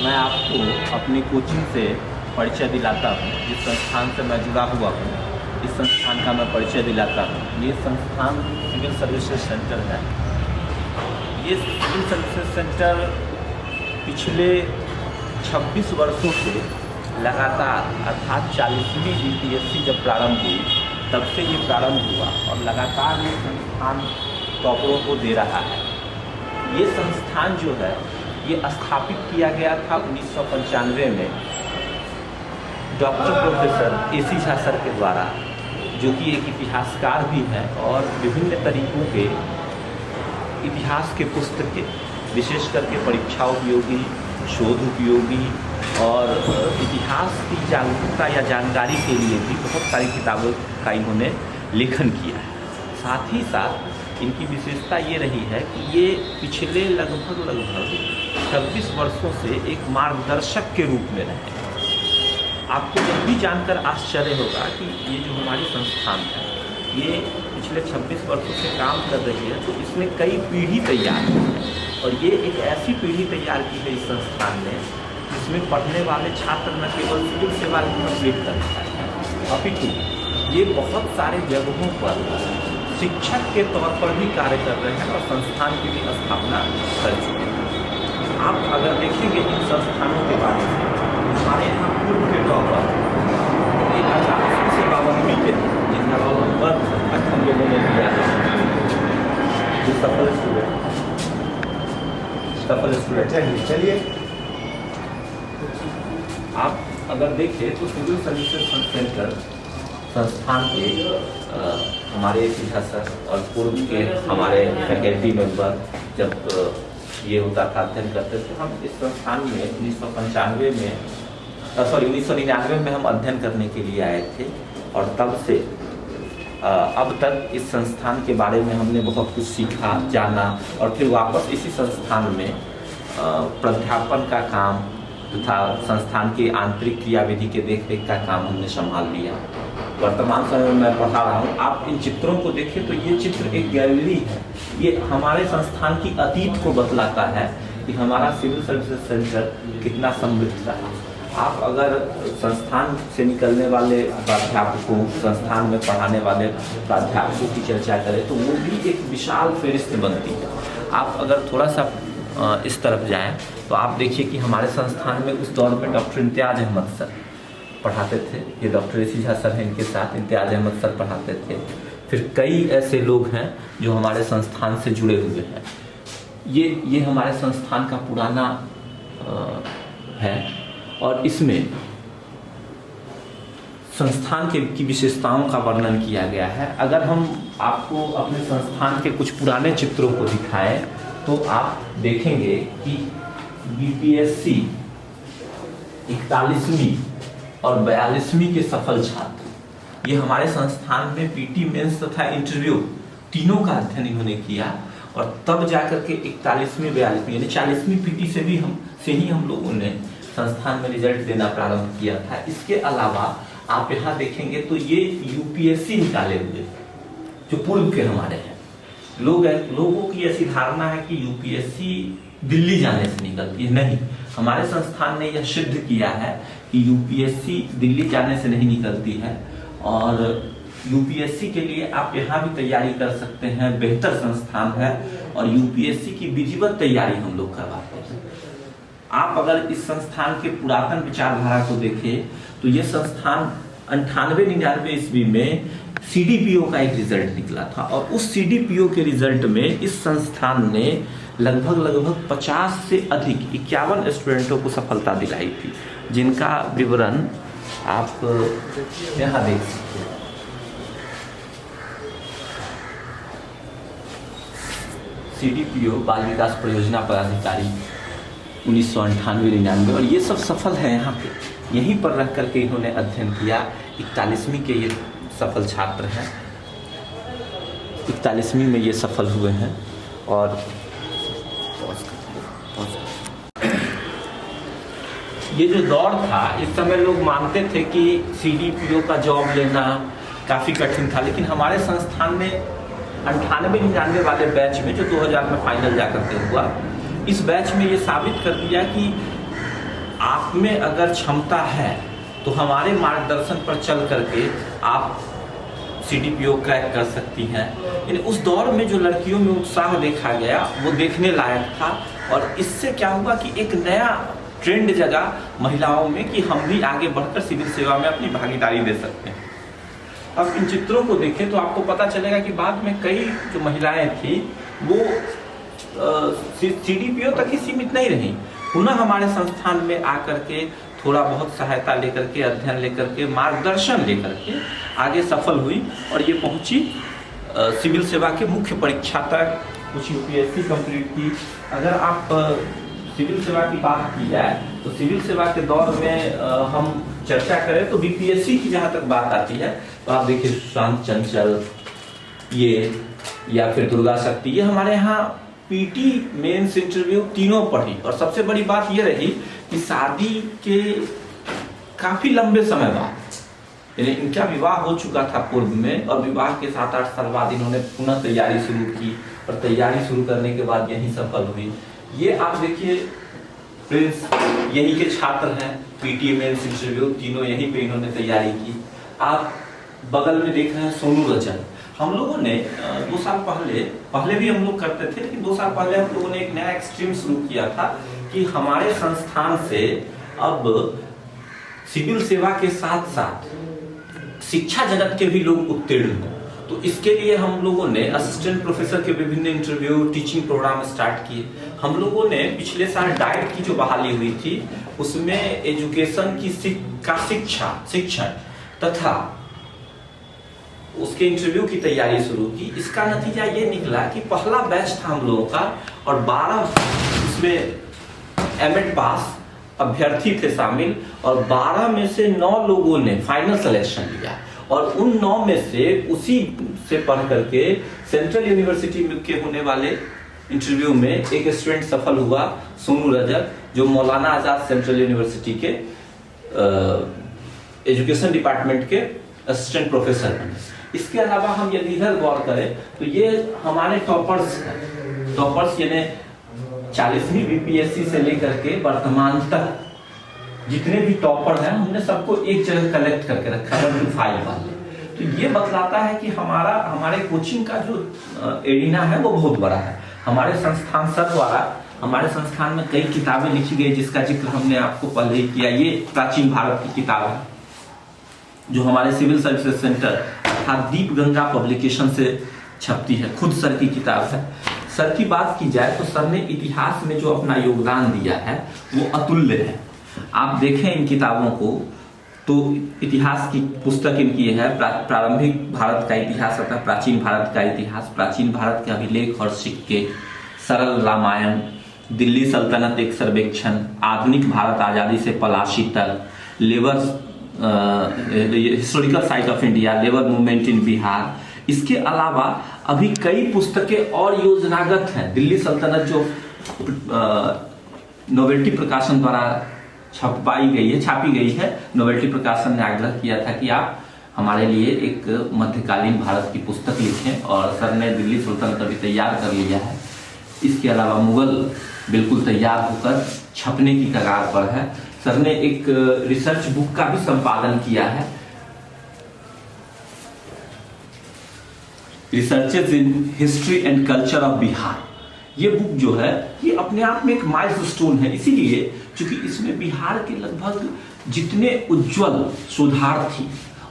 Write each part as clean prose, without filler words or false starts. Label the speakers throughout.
Speaker 1: मैं आपको अपनी कोचिंग से परिचय दिलाता हूँ। जिस संस्थान से मैं जुड़ा हुआ हूँ, इस संस्थान का मैं परिचय दिलाता हूँ। ये संस्थान सिविल सर्विसेज सेंटर है। ये सिविल सर्विसेज सेंटर पिछले 26 वर्षों से लगातार, अर्थात 40वीं यूपीएससी जब प्रारंभ हुई तब से ये प्रारंभ हुआ और लगातार ये संस्थान टॉपरों को दे रहा है। ये संस्थान जो है ये स्थापित किया गया था 1995 में doctor professor AC. Jha sir के द्वारा, जो कि एक इतिहासकार भी हैं और विभिन्न तरीकों के इतिहास के पुस्तकें, विशेष करके परीक्षा उपयोगी, शोध उपयोगी और इतिहास की जागरूकता या जानकारी के लिए भी बहुत सारी किताबों का इन्होंने लेखन किया है। साथ ही साथ इनकी विशेषता ये रही है कि ये पिछले लगभग 26 वर्षों से एक मार्गदर्शक के रूप में रहे। आपको यह भी जानकर आश्चर्य होगा कि ये जो हमारी संस्थान है ये पिछले 26 वर्षों से काम कर रही है, तो इसने कई पीढ़ी तैयार की है और ये एक ऐसी पीढ़ी तैयार की है इस संस्थान ने जिसमें पढ़ने वाले छात्र न केवल सिविल सेवा कंप्लीट करता है, अपितु ये बहुत सारे जगहों पर शिक्षक के तौर पर भी कार्य कर रहे हैं और संस्थान की भी स्थापना कर चुके हैं। आप अगर देखेंगे इन संस्थानों के बारे में, हमारे यहाँ पूर्व के टॉपर 1948 से 52 के जिनका वर्ग हम लोगों ने दिया है, जो सफल स्टूडेंट है। चलिए आप अगर देखें तो सिविल सर्विसेज सेंटर संस्थान के हमारे ए.सी. झा सर और पूर्व के हमारे फैकल्टी मेंबर जब ये होता था अध्ययन करते थे, हम इस संस्थान में 1999 में हम अध्ययन करने के लिए आए थे और तब से अब तक इस संस्थान के बारे में हमने बहुत कुछ सीखा, जाना और फिर वापस इसी संस्थान में प्राध्यापन का काम तथा संस्थान की आंतरिक क्रियाविधि के देखरेख का काम हमने संभाल लिया। वर्तमान समय में मैं पढ़ा रहा हूँ। आप इन चित्रों को देखें तो ये चित्र एक गैलरी है। ये हमारे संस्थान की अतीत को बतलाता है कि हमारा सिविल सर्विसेज सेंटर कितना समृद्ध रहा। आप अगर संस्थान से निकलने वाले प्राध्यापकों, संस्थान में पढ़ाने वाले प्राध्यापकों की चर्चा करें तो वो भी एक विशाल फहरिस्त बनती है। आप अगर थोड़ा सा इस तरफ जाएं तो आप देखिए कि हमारे संस्थान में उस दौर में डॉक्टर इम्तियाज अहमद सर पढ़ाते थे। ये डॉक्टर ए.सी. झा सर हैं, इनके साथ इम्तियाज अहमद सर पढ़ाते थे। फिर कई ऐसे लोग हैं जो हमारे संस्थान से जुड़े हुए हैं। ये हमारे संस्थान का पुराना है और इसमें संस्थान की विशेषताओं का वर्णन किया गया है। अगर हम आपको अपने संस्थान के कुछ पुराने चित्रों को दिखाएं तो आप देखेंगे कि यूपीएससी 41वीं और 42वीं के सफल छात्र, ये हमारे संस्थान में पीटी मेंस तथा इंटरव्यू तीनों का अध्ययन इन्होंने किया और तब जाकर के 41वीं 42वीं यानी 40वीं पीटी से ही हम लोगों ने संस्थान में रिजल्ट देना प्रारंभ किया था। इसके अलावा आप यहाँ देखेंगे तो ये यूपीएससी निकाले हुए जो पूर्व के हमारे हैं लोगों की ऐसी धारणा है कि यूपीएससी दिल्ली जाने से निकलती है। नहीं, हमारे संस्थान ने यह सिद्ध किया है कि यूपीएससी दिल्ली जाने से नहीं निकलती है और यूपीएससी के लिए आप यहाँ भी तैयारी कर सकते हैं। बेहतर संस्थान है और यूपीएससी की विधिवत तैयारी हम लोग करवाते हैं। आप अगर इस संस्थान के पुरातन विचारधारा को देखें तो ये संस्थान 98-99 ईस्वी में सीडीपीओ का एक रिजल्ट निकला था और उस सीडीपीओ के रिजल्ट में इस संस्थान ने लगभग 50 से अधिक 51 स्टूडेंटों को सफलता दिलाई थी, जिनका विवरण आप यहाँ देख सकते हैं। सीडीपीओ बाल विकास परियोजना पदाधिकारी 1998-99 और ये सब सफल है। यहाँ पे यहीं पर रह करके इन्होंने अध्ययन किया। 41वीं के ये सफल छात्र हैं, 41वीं में ये सफल हुए हैं और ये जो दौर था इस समय लोग मानते थे कि सीडीपीओ का जॉब लेना काफ़ी कठिन था, लेकिन हमारे संस्थान ने 98-99 वाले बैच में जो 2000 में फाइनल जाकर के हुआ, इस बैच में ये साबित कर दिया कि आप में अगर क्षमता है तो हमारे मार्गदर्शन पर चल करके आप CDPO क्रैक कर सकती हैं। यानी उस दौर में जो लड़कियों में उत्साह देखा गया वो देखने लायक था, और इससे क्या हुआ कि एक नया ट्रेंड जगा महिलाओं में कि हम भी आगे बढ़कर सिविल सेवा में अपनी भागीदारी दे सकते हैं। अब इन चित्रों को देखें तो आपको पता चलेगा कि बाद में कई जो महिलाएं थी वो CDPO तक ही सीमित नहीं रही, पुनः हमारे संस्थान में आकर के थोड़ा बहुत सहायता लेकर के, अध्ययन लेकर के, मार्गदर्शन लेकर के आगे सफल हुई और ये पहुंची सिविल सेवा के मुख्य परीक्षा तक। कुछ UPSC कंप्लीट की। अगर आप सिविल सेवा की बात की जाए तो सिविल सेवा के दौर में हम चर्चा करें तो BPSC की जहाँ तक बात आती है तो आप देखिए सुशांत चंचल ये या फिर दुर्गा शक्ति, ये हमारे यहाँ PT मेंस इंटरव्यू तीनों पढ़ी। और सबसे बड़ी बात ये रही कि शादी के काफी लंबे समय बाद, यानी इनका विवाह हो चुका था पूर्व में, और विवाह के 7-8 साल बाद इन्होंने पुनः तैयारी शुरू की, और तैयारी शुरू करने के बाद यही सफल हुई। ये आप देखिए प्रिंस यही के छात्र हैं, PT मेंस इंटरव्यू तीनों यहीं पे इन्होंने तैयारी की। आप बगल में देख रहे हैं सोनू रजन। हम लोगों ने 2 साल पहले भी हम लोग करते थे, लेकिन 2 साल पहले हम लोगों ने एक नया एक्सट्रीम शुरू किया था कि हमारे संस्थान से अब सिविल सेवा के साथ साथ शिक्षा जगत के भी लोग उत्तीर्ण हों। तो इसके लिए हम लोगों ने असिस्टेंट प्रोफेसर के विभिन्न इंटरव्यू, टीचिंग प्रोग्राम स्टार्ट किए। हम लोगों ने पिछले साल डाइट की जो बहाली हुई थी उसमें एजुकेशन की शिक्षण तथा उसके इंटरव्यू की तैयारी शुरू की। इसका नतीजा ये निकला कि पहला बैच था हम लोगों का, और 12 इसमें एमएड पास अभ्यर्थी थे शामिल, और 12 में से 9 लोगों ने फाइनल सिलेक्शन लिया, और उन 9 में से उसी से पढ़ करके सेंट्रल यूनिवर्सिटी के होने वाले इंटरव्यू में एक स्टूडेंट सफल हुआ, सोनू रजक, जो मौलाना आजाद सेंट्रल यूनिवर्सिटी के एजुकेशन डिपार्टमेंट के असिस्टेंट प्रोफेसर बने। इसके अलावा हम यदि इधर गौर करें तो ये हमारे टॉपर्स हैं। टॉपर्स यानी 40वीं BPSC से लेकर के वर्तमान तक जितने भी टॉपर हैं हमने सबको एक जगह कलेक्ट करके रखा है, 25 वाले। तो ये बतलाता है कि हमारे कोचिंग का जो एरिना है वो बहुत बड़ा है। हमारे संस्थान द्वारा हमारे संस्थान में कई किताबें लिखी गई, जिसका जिक्र हमने आपको पहले ही किया। ये प्राचीन भारत की किताब है जो हमारे सिविल सर्विसेज सेंटर अर्थात दीप गंगा पब्लिकेशन से छपती है, खुद सर की किताब है। सर की बात की जाए तो सर ने इतिहास में जो अपना योगदान दिया है वो अतुल्य है। आप देखें इन किताबों को तो इतिहास की पुस्तक इनकी है, प्रारंभिक भारत का इतिहास अथवा प्राचीन भारत का इतिहास, प्राचीन भारत के अभिलेख और सिक्के, सरल रामायण, दिल्ली सल्तनत एक सर्वेक्षण, आधुनिक भारत आजादी से पलाशी तक, historical site of India, labour movement in Bihar. इसके अलावा अभी कई पुस्तकें और योजनागत हैं। दिल्ली सल्तनत जो नोवेल्टी प्रकाशन द्वारा छापी गई है, नोवेल्टी प्रकाशन ने आग्रह किया था कि आप हमारे लिए एक मध्यकालीन भारत की पुस्तक लिखें, और सर ने दिल्ली सल्तनत अभी तैयार कर लिया है। इसके अलावा मुगल बिल्कुल तैयार होकर छपने की कगार पर है। सर ने एक रिसर्च बुक का भी संपादन किया है, researches in history and culture of Bihar. ये बुक जो है ये अपने आप में एक माइलस्टोन है, इसीलिए क्योंकि इसमें बिहार के लगभग जितने उज्जवल शोधार्थी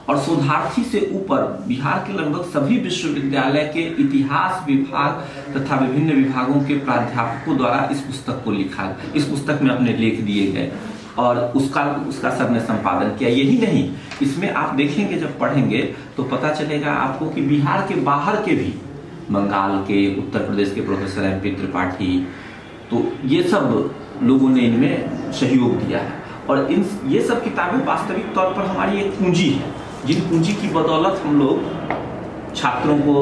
Speaker 1: और शोधार्थी से ऊपर बिहार के लगभग सभी विश्वविद्यालय के इतिहास विभाग तथा विभिन्न विभागों के प्राध्यापकों द्वारा इस पुस्तक को लिखा, इस पुस्तक में अपने लेख दिए गए और उसका सर ने संपादन किया। यही नहीं, इसमें आप देखेंगे जब पढ़ेंगे तो पता चलेगा आपको कि बिहार के बाहर के भी, बंगाल के, उत्तर प्रदेश के प्रोफेसर MP त्रिपाठी, तो ये सब लोगों ने इनमें सहयोग दिया है। और ये सब किताबें वास्तविक तौर पर हमारी एक पूंजी है, जिन पूंजी की बदौलत हम लोग छात्रों को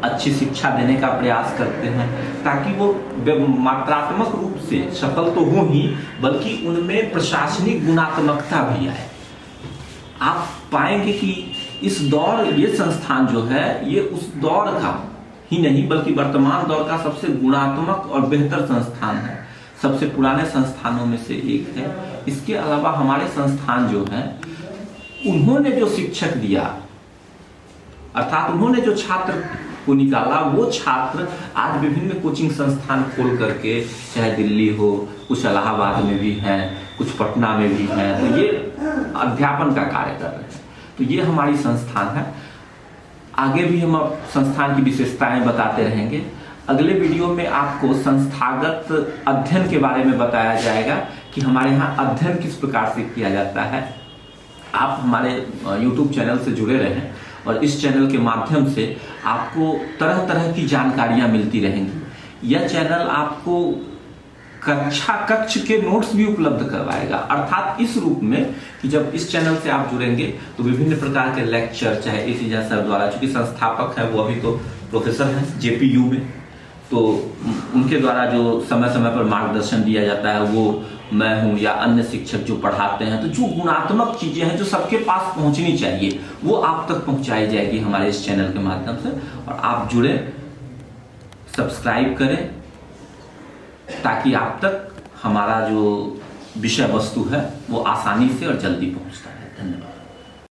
Speaker 1: अच्छी शिक्षा देने का प्रयास करते हैं, ताकि वो मात्रात्मक रूप से सफल तो हो ही, बल्कि उनमें प्रशासनिक गुणात्मकता भी आए। आप पाएंगे कि इस दौर, ये संस्थान जो है ये उस दौर का ही नहीं बल्कि वर्तमान दौर का सबसे गुणात्मक और बेहतर संस्थान है। सबसे पुराने संस्थानों में से एक है। इसके अलावा हमारे संस्थान जो हैं, उन्होंने जो शिक्षक दिया, अर्थात उन्होंने जो छात्र को निकाला, वो छात्र आज विभिन्न कोचिंग संस्थान खोल करके, चाहे दिल्ली हो, कुछ इलाहाबाद में भी हैं, कुछ पटना में भी हैं, तो ये अध्यापन का कार्य कर रहे हैं। तो ये हमारी संस्थान है। आगे भी हम संस्थान की विशेषताएं बताते रहेंगे। अगले वीडियो में आपको संस्थागत अध्ययन के बारे में बताया जाएगा कि हमारे यहाँ अध्ययन किस प्रकार से किया जाता है। आप हमारे YouTube चैनल से जुड़े रहें और इस चैनल के माध्यम से आपको तरह तरह की जानकारियां मिलती रहेंगी। यह चैनल आपको कक्ष के नोट्स भी उपलब्ध करवाएगा, अर्थात इस रूप में कि जब इस चैनल से आप जुड़ेंगे तो विभिन्न प्रकार के लेक्चर, चाहे AC झा सर द्वारा, चूंकि संस्थापक है वो अभी तो प्रोफेसर हैं JPU में, तो उनके द्वारा जो समय समय पर मार्गदर्शन दिया जाता है, वो मैं हूं या अन्य शिक्षक जो पढ़ाते हैं, तो जो गुणात्मक चीजें हैं जो सबके पास पहुंचनी चाहिए, वो आप तक पहुंचाई जाएगी हमारे इस चैनल के माध्यम से। और आप जुड़े, सब्सक्राइब करें, ताकि आप तक हमारा जो विषय वस्तु है वो आसानी से और जल्दी पहुंचता है। धन्यवाद।